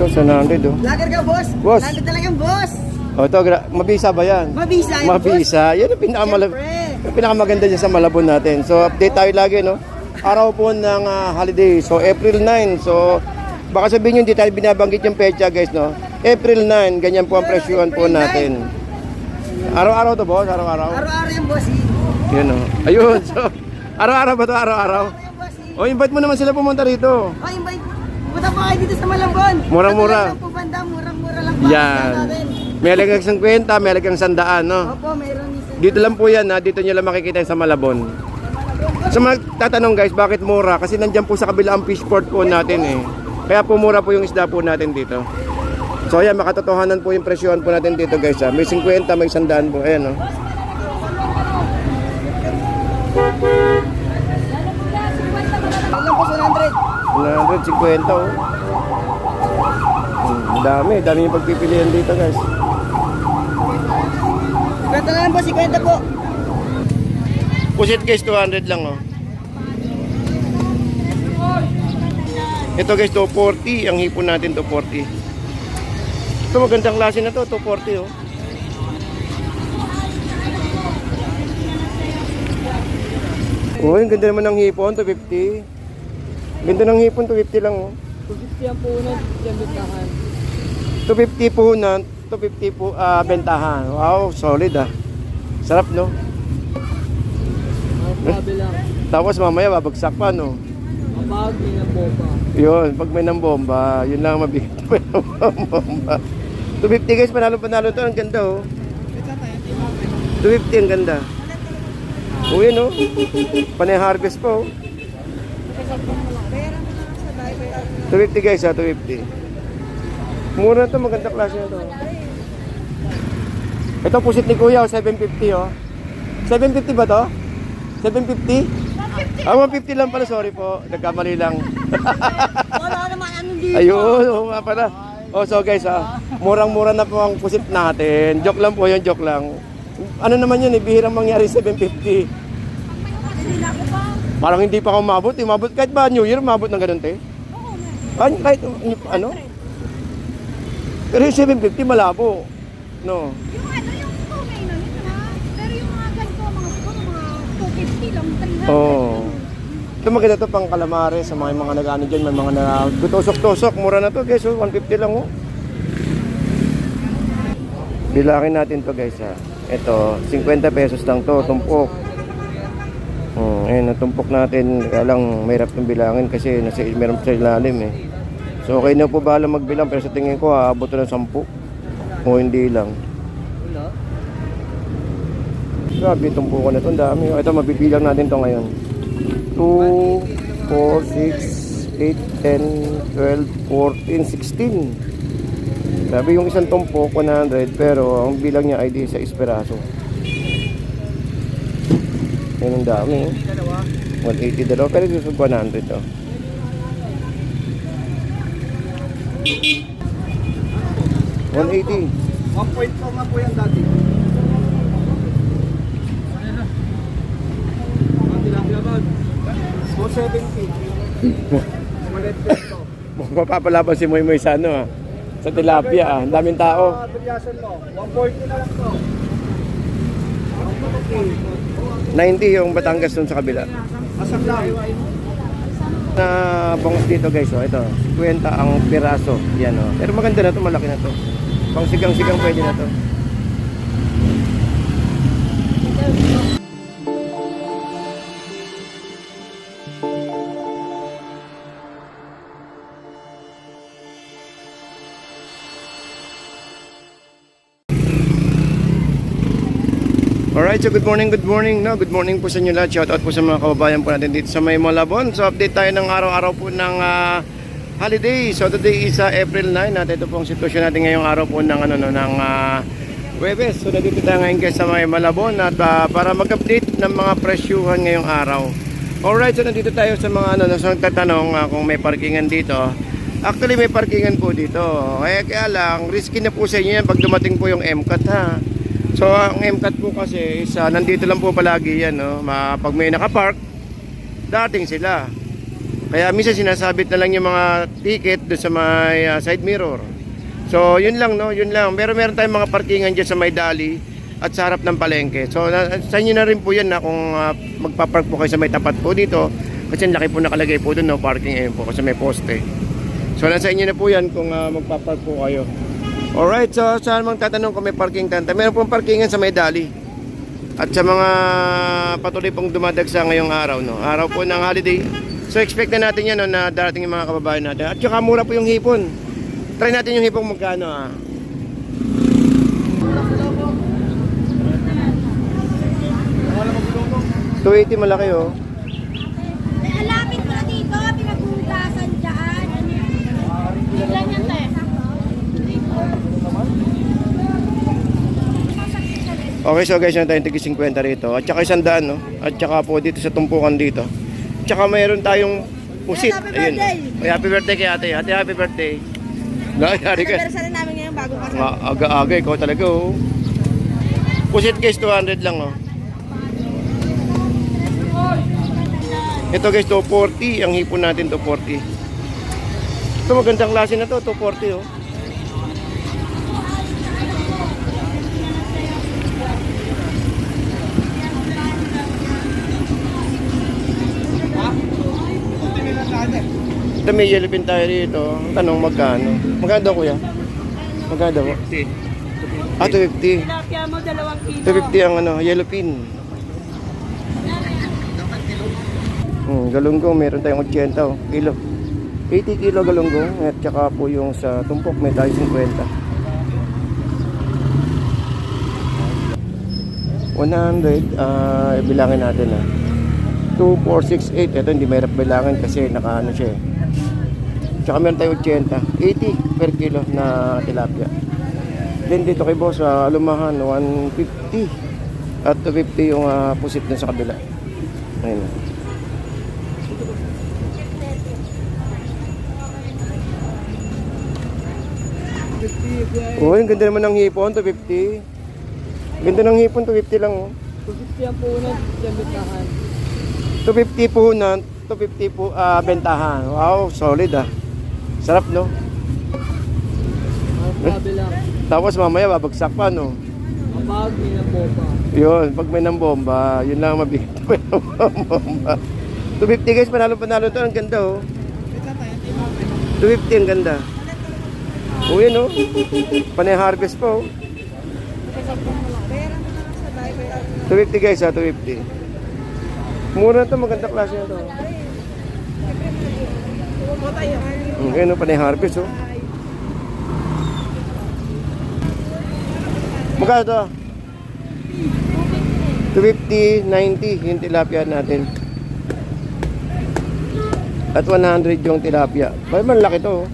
Ito, 100 oh. Lager ka, boss? Boss. Lager talagang boss. O ito, mabisa ba yan? Mabisa yan, Mabisa. Yan ang yung pinakamaganda dyan sa Malabon natin. So update tayo lagi, no? Araw po ng holiday. So April 9. So baka sabihin nyo hindi tayo binabanggit yung pecha, guys, no? April 9, ganyan po ang presyuhan po natin. Araw-araw to, boss? Araw-araw? Araw-araw yung boss. Yun, no? Ayun. So araw-araw ba to? Araw-araw? O, invite mo naman sila pumunta rito. Oh, invite. Punta po kayo dito sa Malabon. Murang-mura. Murang-mura lang po. Yan. May halagang 50, may halagang 100, no? Opo, mayroon isa. Dito lang po yan, ha? Dito nyo lang makikita sa Malabon. So magtatanong, guys, bakit mura? Kasi nandyan po sa kabila ang fish port po natin, eh. Kaya po mura po yung isda po natin dito. So ayan, makatotohanan po yung presyohan po natin dito, guys, ha? May 50, may 100 po. Ayan, no? Alam po, 100. 150, oh. Dami yung pagpipilian dito, guys. 50 na lang po, 50 po. Pusit, guys, 200 lang, oh. Ito, guys, 240. Ang hipon natin, 240. Ito, magandang klase na to, 240, oh. Oh, ang ganda naman ng hipon, 250. Ganda ng hipon, 250 lang, oh. 250 ang puhunan, yung bitahan. 250 puhunan, 250 po bentahan. Wow, solid, ah. Sarap, no? Grabe lang. Tapos mamaya babagsak pa, no? Mabag, may ng bomba. Yun, pag may nang bomba, yun lang mabigat. May nang bomba. 250, guys, panalo to. Ang ganda, oh. 250, ang ganda. Uwi, no? Panay harvest po, oh. 250, guys, ha, 250. Mura na to, maganda klase na to. Ito, pusit ni Kuya, 750, oh. 750 ba to? 750? 150 lang pala, sorry po. Nagkamali lang. Wala naman, ano dito? Ayun, oo nga pala. Oh, so guys, murang-mura na po ang pusit natin. Joke lang po yun, joke lang. Ano naman yun, bihirang mangyari 750. Parang hindi pa ako umabot. Umabot kahit ba New Year, umabot ng ganun, te? Kahit, ano? Pero yung 750, malabo. No? Yung ano, yung tunay na yun ha. Pero yung mga ganito, mga siguro mga 250 lang, 300. Oo. Ito maganda to pang calamari sa mga nag-ano dyan, may mga nagtusok-tusok. Mura na to, guys. 150 lang, oh. Bilangin natin to, guys, ha. Ito, 50 pesos lang to, tumpok. Ayun, natumpok natin. Kaya lang, mahirap itong bilangin kasi meron sa ilalim, eh. So, okay na po bahala magbilang, pero sa tingin ko, aabot to ng 10. O hindi lang. Grabe, tumpukan na ito. Ang dami. Ito, mabibilang natin ito ngayon. 2, 4, 6, 8, 10, 12, 14, 16. Grabe, yung isang tumpok, 100. Pero, ang bilang niya ay di sa esperaso. Yan ang dami. 180 dalawa. Pero susog 100 to. 180. 1.4 nga po yan dati. Tilapia 470. Malit ito. Mapapalaban si Moy Moy sa ano, sa tilapia, ah. Ang daming tao. 140 na lang to. 90 yung Batangas dun sa kabila. Asap lang. Na bangus dito, guys, oh. Ito, 50 ang piraso. Yan, oh. Pero maganda na to, malaki na to. Pang sigang-sigang pwede na to. Alright, so good morning, no? Good morning po sa inyo lahat. Shout out po sa mga kababayan po natin dito sa may Malabon. So update tayo ng araw-araw po ng holiday. So today is April 9 at ito po ang sitwasyon natin ngayong araw po ng ng Huwebes. So nandito tayo ngayon guys sa may Malabon at para mag-update ng mga presyuhan ngayong araw. Alright, so nandito tayo sa mga sa nagtatanong kung may parkingan dito. Actually may parkingan po dito. Kaya lang risky na po sa inyo yan pag dumating po yung MCAT, ha. So ang MCAT po kasi is nandito lang po palagi yan, no? Pag may nakapark, dating sila. Kaya minsan sinasabit na lang yung mga ticket doon sa may side mirror. So yun lang no, yun lang. Pero meron tayong mga parkingan dyan sa may dali at sa harap ng palengke. So sa inyo na rin po yan na kung magpapark po kayo sa may tapat po dito. Kasi ang laki po nakalagay po doon no, parking ayun po kasi may poste. So nasa inyo na po yan kung magpapark po kayo. Alright, so saan mang tatanong kung may parking tanta. Meron pong parkingan sa may dali. At sa mga patuloy pong dumadagsa ngayong araw no, araw po ng holiday. So expect na natin yan no, na darating yung mga kababayan natin. At saka mura po yung hipon. Try natin yung hipong magkano 280 malaki oh. Alapit mo na dito, pinaghugasan dyan. Ilan yan, te? Okay, so guys, na tayong tigi 50 rito. At saka 100 no. At saka po dito sa tumpukan dito. At saka mayroon tayong pusit. Happy Ayun. birthday! Ay, happy birthday kay ate. Ate, happy birthday. Nangyari ka. Anniversary namin ngayon bago kasal. Aga-aga, ikaw talaga oh. Pusit guys, 200 lang oh. Ito guys, 240. Ang hipon natin 240. Ito magandang klase na to, 240 oh. Ito may yellow pin tayo rito. Ang tanong magkano? Magkano daw kuya? Magkano daw? 250. 250. Tilapia mo, 2 kilo. 250 ang yellow pin. Galunggong, meron tayong 80 oh, kilo. 80 kilo galunggong. At saka po yung sa tumpok may tayo 50. 100, bilangin natin 2, 4, 6, 8. Ito hindi mahirap bilangin kasi nakaano siya eh. Tsaka meron tayo 80. 80 per kilo na tilapia. Then dito kay boss, alumahan 150. At 250 yung pusit dun sa kabila. Ayun. Oh, yung ganda naman ng hipon, 250. Ganda ng hipon, 250 lang oh. 250 ang puhunan, yung bitahan. 250 po na, 250 po bentahan. Wow, solid Sarap no? Ang sabi lang, Tapos mamaya babagsak pa no? ang bag, may naboba. Yun, pag may nang bomba, yun lang ang mabigat. May nang bomba. 250 guys, panalo to. Ang ganda oh. 250 ang ganda. Oh yun oh. Panay harvest po oh. 250 guys 250. Mura na to, maganda klase na to. Ngayon oh, panay harvest oh. Magkano to? 250, 90 yung tilapia natin. At 100 yung tilapia. May malaki to oh.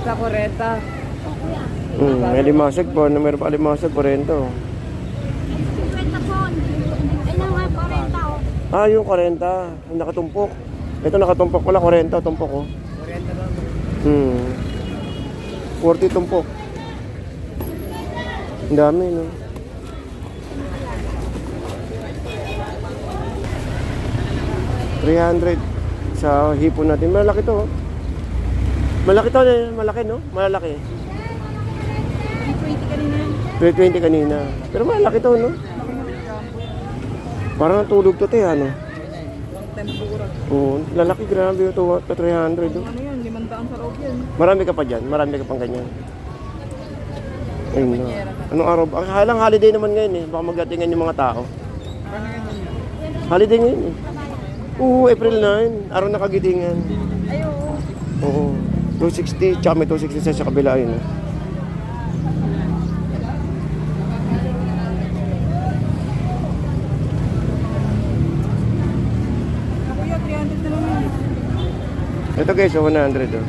Korenta. May limasag po. Meron pa limasag, 40 oh. 50 po. Ano nga, 40 oh. Ah, yung 40. Yung nakatumpok. Ito nakatumpok pala, 40 tumpok oh. 40 lang. 40 tumpok. Ang dami no. $300 sa hipon natin. Malaki to oh. Malaki to, malaki no? Malaki. 20 kanina. 320 kanina. Pero malaki to no? Parang natulog to te ano? Tempura. Oo, lalaki grabe ito, 300 oh. Ano yun, 500 sa loob yan. Marami ka pa dyan, marami ka pang ganyan. Ayun na. Anong araw ba? Halang holiday naman ngayon eh, baka magdatingan yung mga tao. Holiday ngayon eh. Oo, April 9, araw na kagitingan. Ay, oo. Oo, 260, tsaka may 260 sa kabila yun eh. Kuya, 300 na lang yun. Ito guys, 100 oh.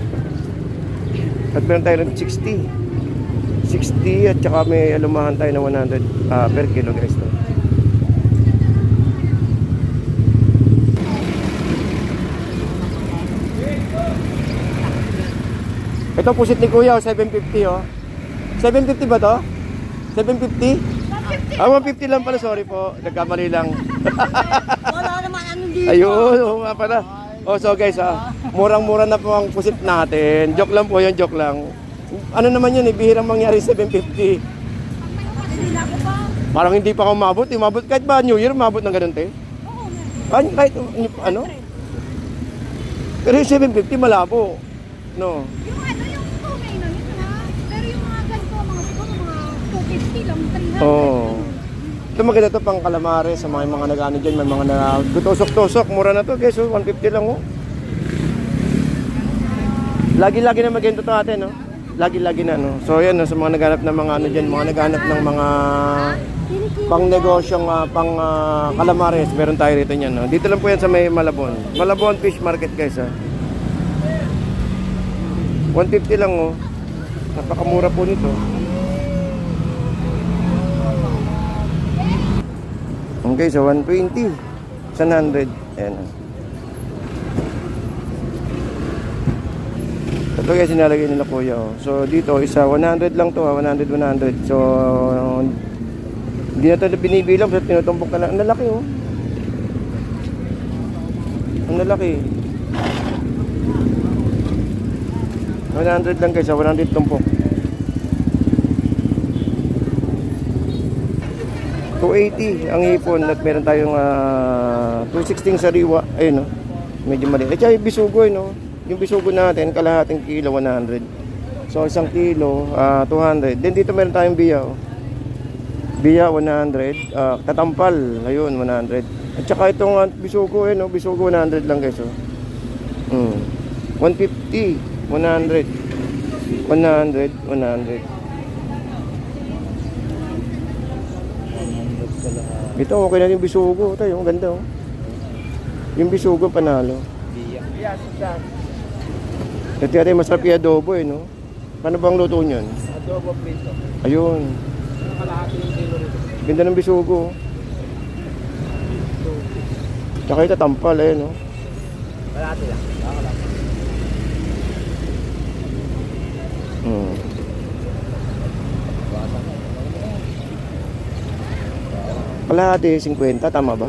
At meron tayo ng 60. 60 at saka may alumahan tayo ng 100 per kilo guys no? Ito pusit ni Kuya, 750 oh. 750 ba to? 750? 150. Ah, 150 lang pala. Sorry po. Nagkamali lang. Wala naman ano dito. Ayun, oo nga pala. Oh, so guys, murang-mura na po ang pusit natin. Joke lang po yun, joke lang. Ano naman yun, bihirang mangyari 750. Sila ko pa. Parang hindi pa ako umabot. Umabot kahit ba New Year, umabot ng ganun, te? Oo, Kahit, ano? Pero yung 750 malabo. No. yung ano, yung tunay na yun ha. Pero yung mga ganito, mga siguro mga 250 lang, 300. Oo. Ito maganda to pang calamari sa mga nag-ano dyan, may mga nagtusok-tusok. Mura na to guys, 150 lang oh. Lagi-lagi na maganda to ate, no? Lagi-lagi na, no? So yan, no, sa mga naghanap ng mga ano dyan, mga naghanap ng mga pang negosyong pang calamares, meron tayo rito niyan, no? Dito lang po yan sa may Malabon. Malabon Fish Market guys, ha? 150 lang, oh. Napakamura po nito. Okay, so 120. 100. Ayan, oh. Ito guys, sinalagay nila kuya, oh. So dito, isa 100 lang to, 100, 100. So, hindi na ito binibilang, so tinutumbok na lang. Ang lalaki, oh. Ang lalaki. 100 lang guys, 100 tumpok. 280 ang hipon at meron tayong 216 sariwa. Ayun, no? Medyo mali. At yung bisugo, no? Yung bisugo natin, kalahating kilo, 100. So, isang kilo, 200. Then dito meron tayong biya, oh. Biya, 100. Tatampal, ayun, 100. At saka itong bisugo, no? Bisugo, 100 lang guys, oh. 150, 100. 100, 100. Ito, okay na yung bisugo. Ito, yung ganda, oh. Yung bisugo, panalo. Biya, sudan. Ito yata yung masarap yung adobo, eh, no? Paano bang luto niyan? Adobo prito. Ayun. Kalahati yung kilo nito. Ganda ng bisugo. Tsaka ito, tampal, eh, no? Kalahati lang. Kalahati. Kalahati, 50, tama ba?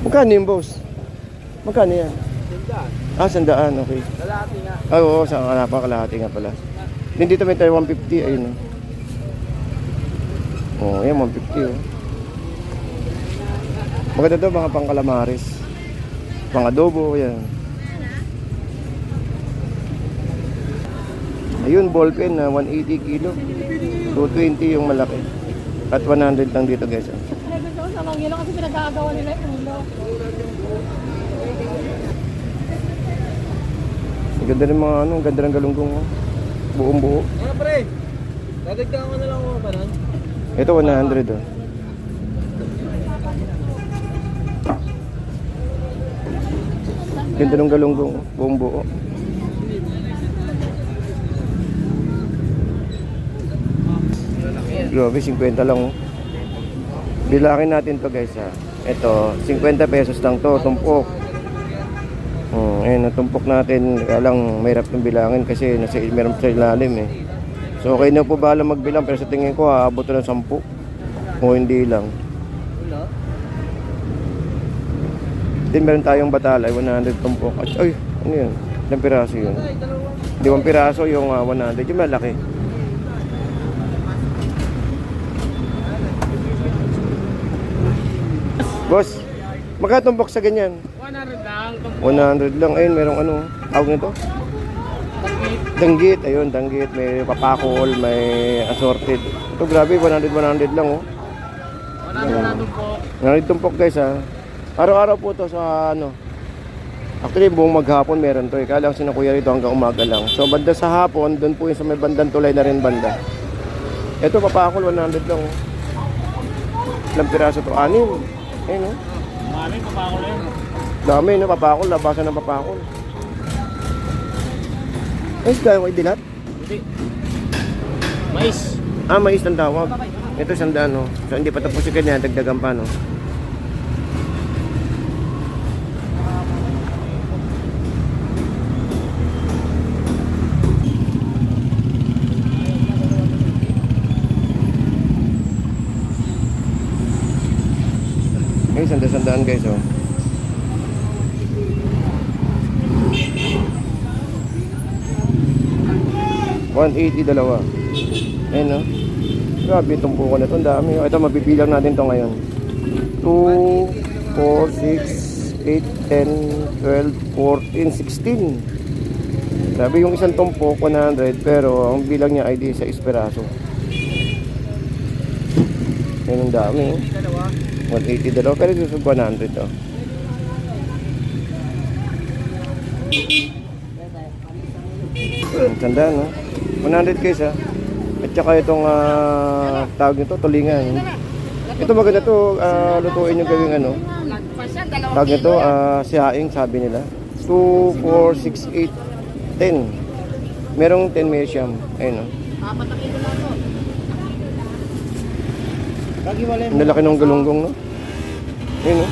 Magkano yung boss? Magkano yan? Sandaan. 100, okay. Kalahati nga. Ay, oo, sa kalahati nga pala. Then dito may tayo 150, ayun, oh. Oh, yan, 150, oh. Maganda to, mga pang calamares. Pang adobo, yan. Ayun, ballpen na 180 kilo. 220 yung malaki. At 100 lang dito guys. Sa mga yelo kasi pinagkakagawa nila yung ulo. Ang ganda ng mga ano, ang ganda ng galunggong. Oh. Buong buo. Ano pre? Dadagdagan ko na lang ako pa nun. Ito 100 oh. Ganda ng galunggong, oh. Buong buo. Grabe, 50 lang oh. Bilangin natin to guys ha. Ito, 50 pesos lang to, tumpok. Ayun, natumpok natin. Kaya lang, mahirap itong bilangin kasi meron sa ilalim eh. So okay na po bahala magbilang, pero sa tingin ko aabot to ng 10 o hindi lang. Then meron tayong batalay, 100 tumpok. Ay, ano yun? Ilang piraso yun? Hindi, 1 piraso yung 100. Yung malaki. Boss, magkano tumpok sa ganyan? 100 lang. 100 lang. Ayun, merong ano, tawag nito? Danggit. Ayun, danggit. May papakol, may assorted. Ito, grabe, 100 lang, oh. 100 na tumpok. 100 tumpok, guys, ha. Araw-araw po to sa, ano. Actually, buong maghapon meron to, eh. Kaya lang sinakuya rito hanggang umaga lang. So, banda sa hapon, doon po yung sa may bandang tulay na rin banda. Ito, papakol, 100 lang, oh. Ilang piraso to? 6. Ayun, no? Maraming papakol yun. Dami, no? Papakol. Labasan ng papakol. Ay, kaya ko idilat? Hindi. Mais. Mais ang tawag. Ito, 100, no? So, hindi pa tapos yung kanya. Dagdagan pa, no? sandaan guys, oh. $180 dalawa. Ayun, no? Grabe itong buko na ito. Ang dami. Ito, mabibilang natin ito ngayon. 2, 4, 6, 8, 10, 12, 14, 16. Grabe yung isang tumpok, 100. Pero ang bilang niya ay di sa esperaso. Ayun, ang dami. 180 dalawa. Pero susug 100 to. Ang ganda, no? 100 guys, ha? At saka itong tawag nito, tulingan. Ito maganda to, lutuin yung gawing ano. Tawag nito, sihaing, sabi nila. 2, 4, 6, 8, 10. Merong 10 medium. Ayun, no? Ang lalaki ng galunggong, no? Ayun, no?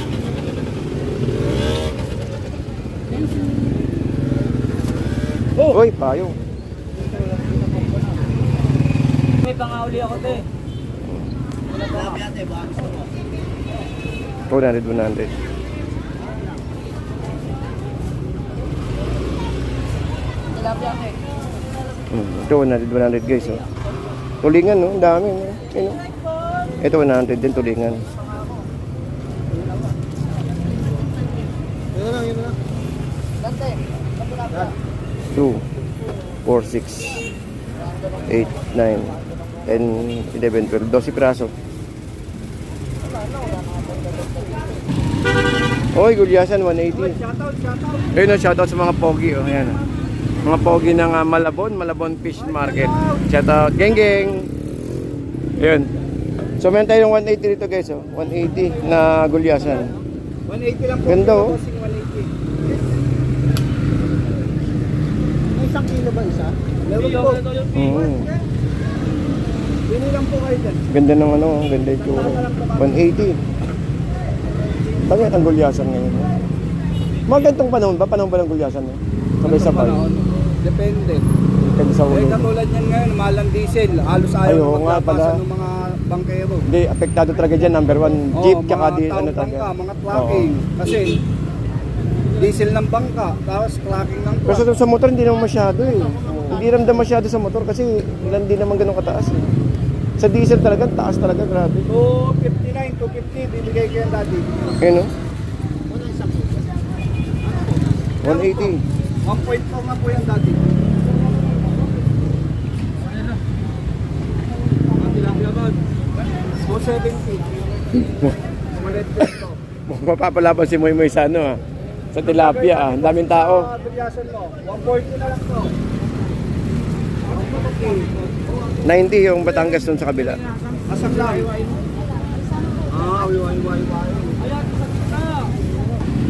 Uy, payo. May pangauli ako, te. 100. Ito 100 guys, oh. Tulingan, no? Ang dami, no? Ayun, no? Ito 100 din tulingan. Yun na. 2, 4, 6, 8, 9, 10, 11, 12, 12 piraso. Oy, gulyasan 180. Ayun, no, shoutout sa mga pogi, oh. Ayan, oh. Mga pogi ng Malabon Fish Market. Shoutout, geng. Ayun. So meron tayong 180 dito guys, oh. 180 na gulyasan. 180 lang po. Ganda, oh. 180. May isang kilo ba isa? Meron po. Bili lang po kayo dyan. Ganda ng ano, ganda yung tsura. 180. Bakit ang gulyasan ngayon? Mga gantong panahon ba? Panahon ba ng gulyasan? Sabay-sabay. Depende. Depende sa ulo. Katulad yan ngayon, mahal ang diesel. Halos Ay, ayaw oo nga pala. magkapasan ng mga bangkero. Hindi, apektado talaga dyan. Number 1, jeep, tsaka mga di, taong ano bangka, talaga. mga clacking. Kasi diesel ng bangka, tapos clacking ng Pero truck. sa motor, hindi naman masyado eh. Hindi ramdam masyado sa motor kasi ilan din naman ganun kataas eh. Sa diesel talaga, taas talaga, grabe. 259, 250, bibigay ko yan dati. Ayun, no? 180. 1.4 nga po yan dati. So 70. Malit peso. Mapapalaban si Moy Moy sa ano ah. Sa tilapia ah. Ang daming tao. Bilyasan mo, 140 na lang to. 90 yung Batangas dun sa kabila. Asak lang. Wai.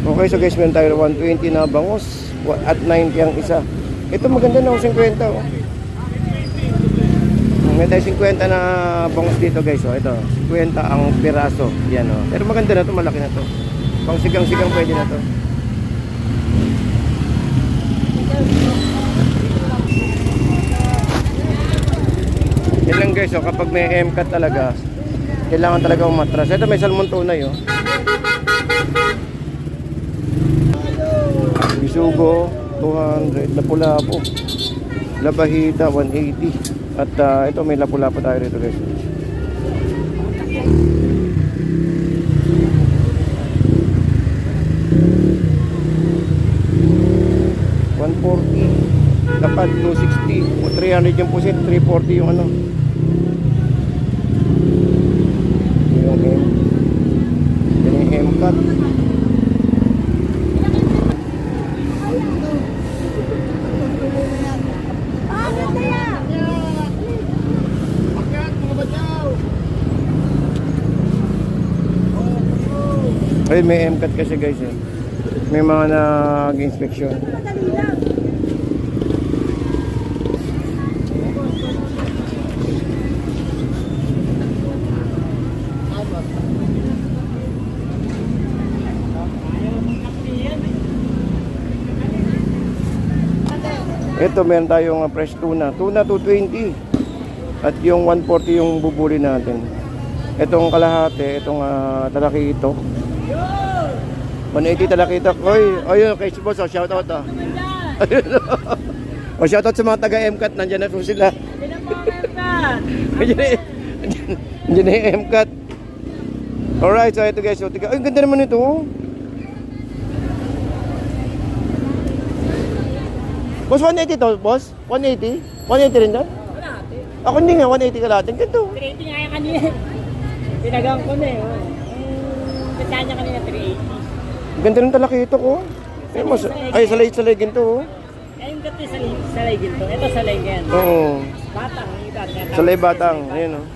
Okay, so guys, meron tayo 120 na bangus at 90 ang isa. Ito maganda na 50 oh. Meron tayo 50 na bangus dito guys oh. Ito, 50 ang piraso. Yan oh. Pero maganda na to, malaki na to. Pang sigang-sigang pwede na to. Yan lang guys oh, kapag may MCAT talaga, kailangan talaga umatras. Ito may salmon tunay oh. Bisugo 200, lapu-lapu, labahita 180. At ito may lapu-lapu tayo rito guys. $140, dapat 260 o 300 yung pusit, 340 yung ano. Yung M-cut. Ayun, may MCAT kasi guys eh. May mga nag-inspection. Ito, meron tayong fresh tuna. Tuna 220. At yung 140 yung bubuli natin. Itong kalahati, itong talaki ito. 180 talakita. Oy, ayun, kay si boss, shout out ah. Ayun. O shout out sa mga taga MCAT, nandiyan na po sila. Nandiyan na yung MCAT. Alright, so ito guys, so ay, ang ganda naman ito. Oh. Boss, 180 to, boss? 180? 180 rin daw? Ako hindi nga, 180 ka lahat. Ang ganda. 380 nga yan kanina. Tinagang ko na eh. Basahan niya kanina 380. Ang ganda ng talakito ko. Ay, mas, ay salay ginto. Oh. Eh, yung gato sa laygin to. Ito sa laygin. Oo. Batang. Salay batang. Ayun oh.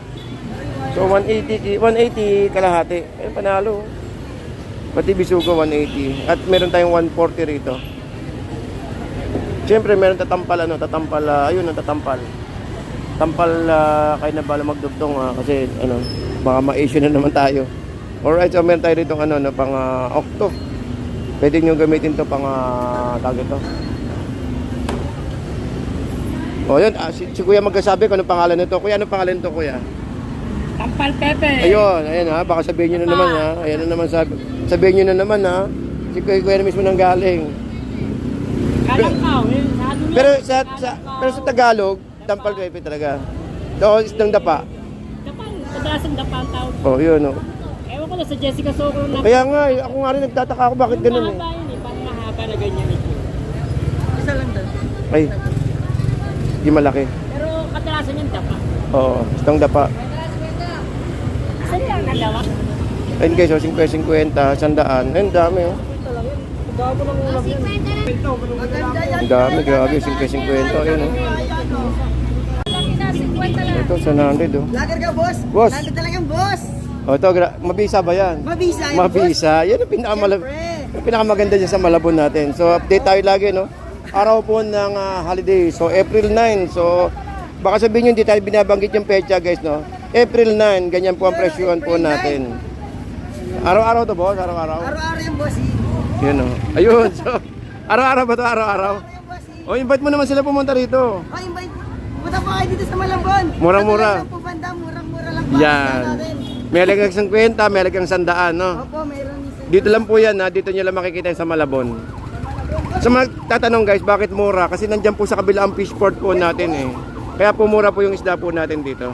So 180 kalahati. Ayun, panalo. Pati bisugo 180. At meron tayong 140 rito. Siyempre meron tatampal ayun ang tatampal. Tampal kaya na bala magdugtong kasi baka ma-issue na naman tayo. Alright, so meron tayo rito pang octo. Pwede nyo gamitin to pang tawag ito. O yun, si Kuya magkasabi kung anong pangalan nito. Kuya, anong pangalan nito, Kuya? Tampal Pepe. Ayun baka sabihin nyo na naman Ayan na naman sabihin nyo na naman Si Kuya na mismo nang galing. Kalangkaw. Pero sa Tagalog, tampal Pepe talaga. So, isdang dapa. Dapang. Kadalasang dapang tawag. Oh, yun Ewan ko na sa Jessica Socorro na. Kaya nga, ako nga rin nagtataka ako bakit ganun eh. Mahaba yun eh. Parang mahaba na ganyan ito. Isa lang doon. Ay, di malaki. Pero kadalasan yung dapa. Oo, isdang dapa. Saan lang nalawa? Ayun guys, 50, 100. Ayun, dami oh. Ang dami, grabe, 50, 50. Ayun oh. Ito, 100 oh. Lager ka, boss? Boss. Lager talagang boss. Oh, ito, mabisa ba yan? Mabisa yan, Mabisa. Yan ang pinakamaganda dyan sa Malabon natin. So, update tayo lagi, no? Araw po ng holiday. So, April 9. So, baka sabihin nyo, hindi tayo binabanggit yung pecha, guys, no? April 9, ganyan po ang presyuhan po natin. Araw-araw to, boss? Araw-araw? Araw-araw yung boss. Yun, no? Ayun. So, araw-araw ba to? Araw-araw? Yung boss. O, invite mo naman sila pumunta rito. Oh, invite. Punta po kayo dito sa Malambon. Murang-mura. Sa po banda, murang-mura lang po. Yan. May halagang 50, may halagang 100, no? Opo, mayroon isa. Dito lang po yan, ha? Dito nyo lang makikita yan sa Malabon. Sa mga tatanong guys, bakit mura? Kasi nandyan po sa kabila ang fish port po natin eh. Kaya po mura po yung isda po natin dito.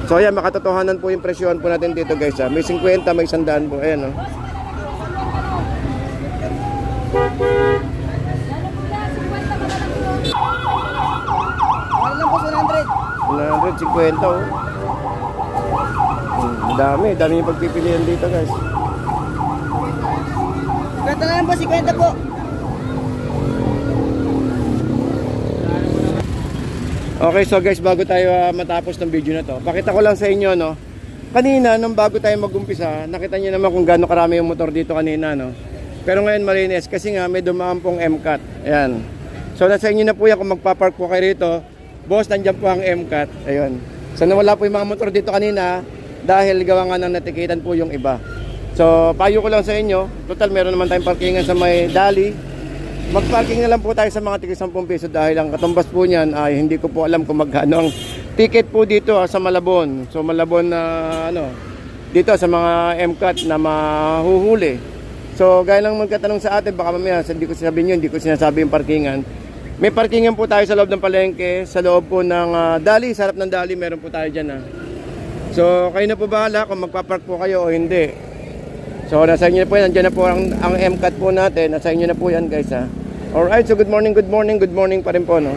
So ayan, makatotohanan po yung presyohan po natin dito guys ha. May 50, may 100 po. Ayan oh. Ano lang po, 100. 150 oh. Dami yung pagpipilian dito guys. 50 lang po, 50 po. Okay, so guys, bago tayo matapos ng video na to, pakita ko lang sa inyo, no. Kanina, nung bago tayo mag-umpisa, nakita niyo naman kung gaano karami yung motor dito kanina, no. Pero ngayon malinis kasi nga may dumaan pong MCAT. Ayan. So nasa inyo na po yan kung magpapark po kayo rito. Boss, nandiyan po ang MCAT. Ayun. So nawala po yung mga motor dito kanina dahil gawa nga ng natikitan po yung iba. So payo ko lang sa inyo, total meron naman tayong parkingan sa may Dali. Mag-parking na lang po tayo sa mga ticket 10 piso dahil ang katumbas po niyan ay hindi ko po alam kung magkano ang ticket po dito sa Malabon. So Malabon na dito sa mga MCAT na mahuhuli. So gaya lang magkatanong sa atin, baka mamaya hindi ko sabihin yun, hindi ko sinasabi yung parkingan. May parkingan po tayo sa loob ng palengke, sa loob po ng Dali, sa harap ng Dali meron po tayo dyan. So kayo na po bahala kung magpapark po kayo o hindi. So nasa inyo na po yan, nandiyan na po ang MCAT po natin, nasa inyo na po yan guys ha. Alright, so good morning pa rin po no.